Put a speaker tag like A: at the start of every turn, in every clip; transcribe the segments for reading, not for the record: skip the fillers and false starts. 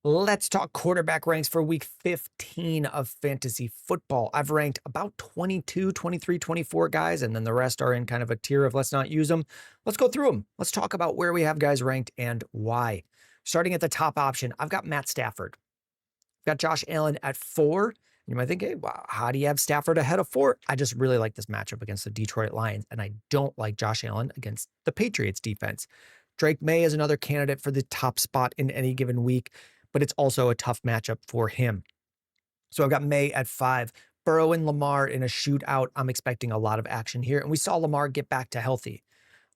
A: Let's talk quarterback ranks for week 15 of fantasy football. I've ranked about 22, 23, 24 guys, and then the rest are in kind of a tier of let's not use them. Let's go through them. Let's talk about where we have guys ranked and why. Starting at the top option, I've got Matt Stafford. I've got Josh Allen at 4. You might think, hey, wow, how do you have Stafford ahead of 4? I just really like this matchup against the Detroit Lions, and I don't like Josh Allen against the Patriots defense. Drake May is another candidate for the top spot in any given week, but it's also a tough matchup for him. So I've got May at 5. Burrow and Lamar in a shootout. I'm expecting a lot of action here. And we saw Lamar get back to healthy.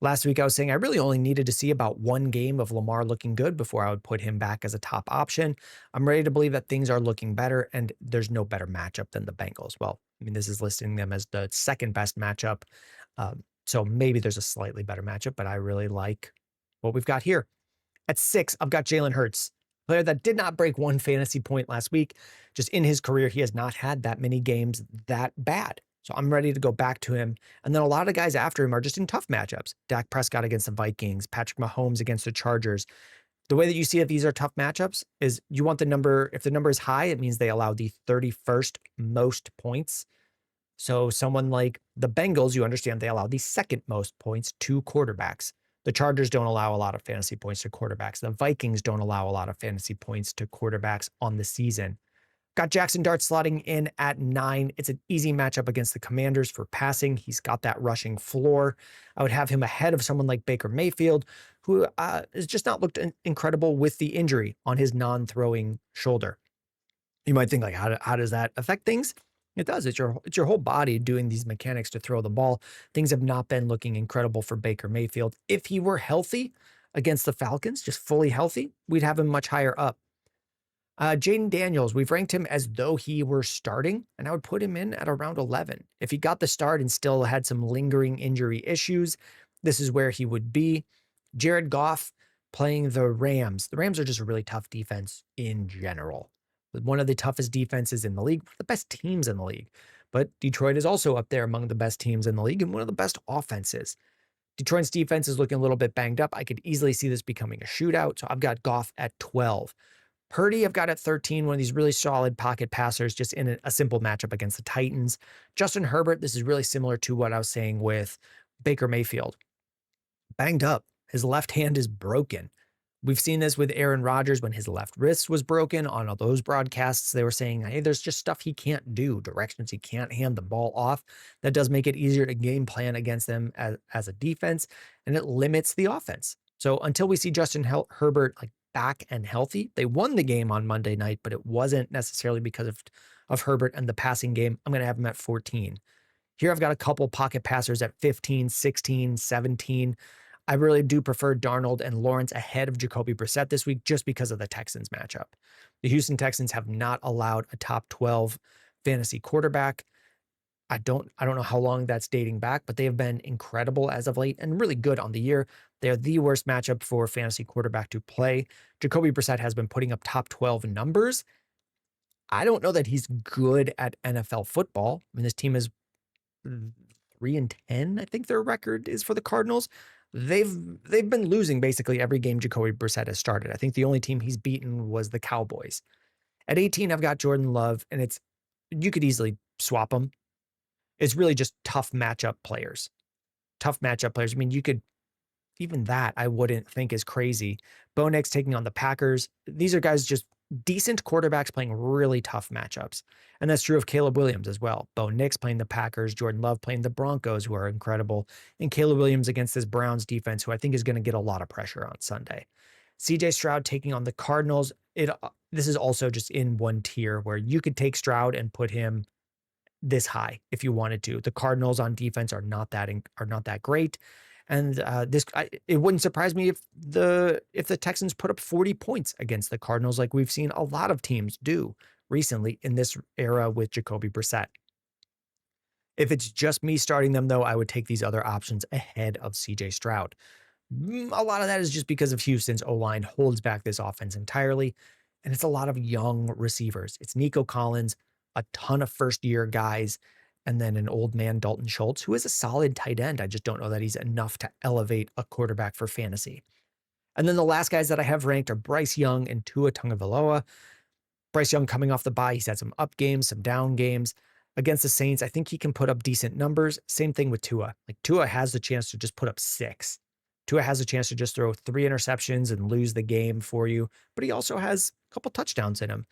A: Last week, I was saying I really only needed to see about one game of Lamar looking good before I would put him back as a top option. I'm ready to believe that things are looking better, and there's no better matchup than the Bengals. Well, I mean, this is listing them as the second best matchup. So maybe there's a slightly better matchup, but I really like what we've got here. At 6, I've got Jalen Hurts, player that did not break one fantasy point last week. Just in his career, he has not had that many games that bad. So I'm ready to go back to him. And then a lot of guys after him are just in tough matchups. Dak Prescott against the Vikings, Patrick Mahomes against the Chargers. The way that you see that these are tough matchups is you want the number, if the number is high, it means they allow the 31st most points. So someone like the Bengals, you understand they allow the second most points to quarterbacks. The Chargers don't allow a lot of fantasy points to quarterbacks. The Vikings don't allow a lot of fantasy points to quarterbacks on the season. Got Jackson Dart slotting in at 9. It's an easy matchup against the Commanders for passing. He's got that rushing floor. I would have him ahead of someone like Baker Mayfield, who has just not looked incredible with the injury on his non-throwing shoulder. You might think, like, how does that affect things? It does. It's your whole body doing these mechanics to throw the ball. Things have not been looking incredible for Baker Mayfield. If he were healthy against the Falcons, just fully healthy, we'd have him much higher up. Jaden Daniels, we've ranked him as though he were starting, and I would put him in at around 11. If he got the start and still had some lingering injury issues, this is where he would be. Jared Goff playing the Rams. The Rams are just a really tough defense in general. One of the toughest defenses in the league, one of the best teams in the league. But Detroit is also up there among the best teams in the league and one of the best offenses. Detroit's defense is looking a little bit banged up. I could easily see this becoming a shootout. So I've got Goff at 12. Purdy, I've got at 13, one of these really solid pocket passers, just in a simple matchup against the Titans. Justin Herbert, this is really similar to what I was saying with Baker Mayfield. Banged up. His left hand is broken. We've seen this with Aaron Rodgers when his left wrist was broken on all those broadcasts. They were saying, hey, there's just stuff he can't do, directions he can't hand the ball off. That does make it easier to game plan against them as a defense, and it limits the offense. So until we see Justin Herbert like back and healthy, they won the game on Monday night, but it wasn't necessarily because of Herbert and the passing game. I'm going to have him at 14. Here I've got a couple pocket passers at 15, 16, 17. I really do prefer Darnold and Lawrence ahead of Jacoby Brissett this week just because of the Texans matchup. The Houston Texans have not allowed a top 12 fantasy quarterback. I don't know how long that's dating back, but they have been incredible as of late and really good on the year. They are the worst matchup for fantasy quarterback to play. Jacoby Brissett has been putting up top 12 numbers. I don't know that he's good at NFL football. I mean, this team is 3-10, I think their record is for the Cardinals. They've been losing basically every game Jacoby Brissett has started. I think the only team he's beaten was the Cowboys. At 18, I've got Jordan Love, and you could easily swap them. It's really just tough matchup players. Tough matchup players. I mean, even that I wouldn't think is crazy. Bo Nix taking on the Packers. These are guys just decent quarterbacks playing really tough matchups. And that's true of Caleb Williams as well. Bo Nix playing the Packers, Jordan Love playing the Broncos, who are incredible, and Caleb Williams against this Browns defense, who I think is going to get a lot of pressure on Sunday. CJ Stroud taking on the Cardinals. This is also just in one tier where you could take Stroud and put him this high if you wanted to. The Cardinals on defense are not that great. And it wouldn't surprise me if the Texans put up 40 points against the Cardinals, like we've seen a lot of teams do recently in this era with Jacoby Brissett. If it's just me starting them, though, I would take these other options ahead of CJ Stroud. A lot of that is just because of Houston's O-line holds back this offense entirely, and it's a lot of young receivers. It's Nico Collins, a ton of first-year guys, and then an old man, Dalton Schultz, who is a solid tight end. I just don't know that he's enough to elevate a quarterback for fantasy. And then the last guys that I have ranked are Bryce Young and Tua Tagovailoa. Bryce Young coming off the bye, he's had some up games, some down games. Against the Saints, I think he can put up decent numbers. Same thing with Tua. Like Tua has the chance to just put up 6. Tua has a chance to just throw 3 interceptions and lose the game for you, but he also has a couple touchdowns in him.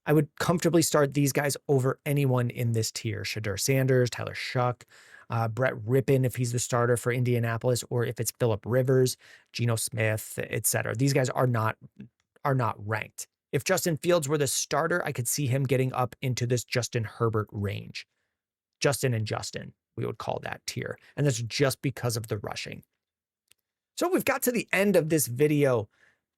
A: I would comfortably start these guys over anyone in this tier. Shedeur Sanders, Tyler Shuck, Brett Rippon, if he's the starter for Indianapolis, or if it's Phillip Rivers, Geno Smith, etc. These guys are not ranked. If Justin Fields were the starter, I could see him getting up into this Justin Herbert range. Justin and Justin, we would call that tier. And that's just because of the rushing. So we've got to the end of this video.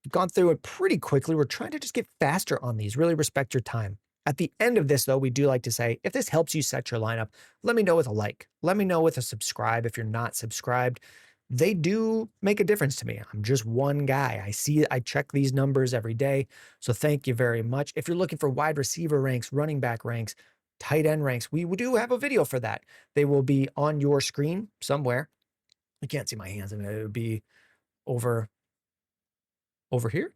A: We've gone through it pretty quickly. We're trying to just get faster on these, really respect your time. At the end of this, though, we do like to say, if this helps you set your lineup, let me know with a like. Let me know with a subscribe if you're not subscribed. They do make a difference to me. I'm just one guy. I check these numbers every day. So thank you very much. If you're looking for wide receiver ranks, running back ranks, tight end ranks, we do have a video for that. They will be on your screen somewhere. I can't see my hands. I mean, it would be over here.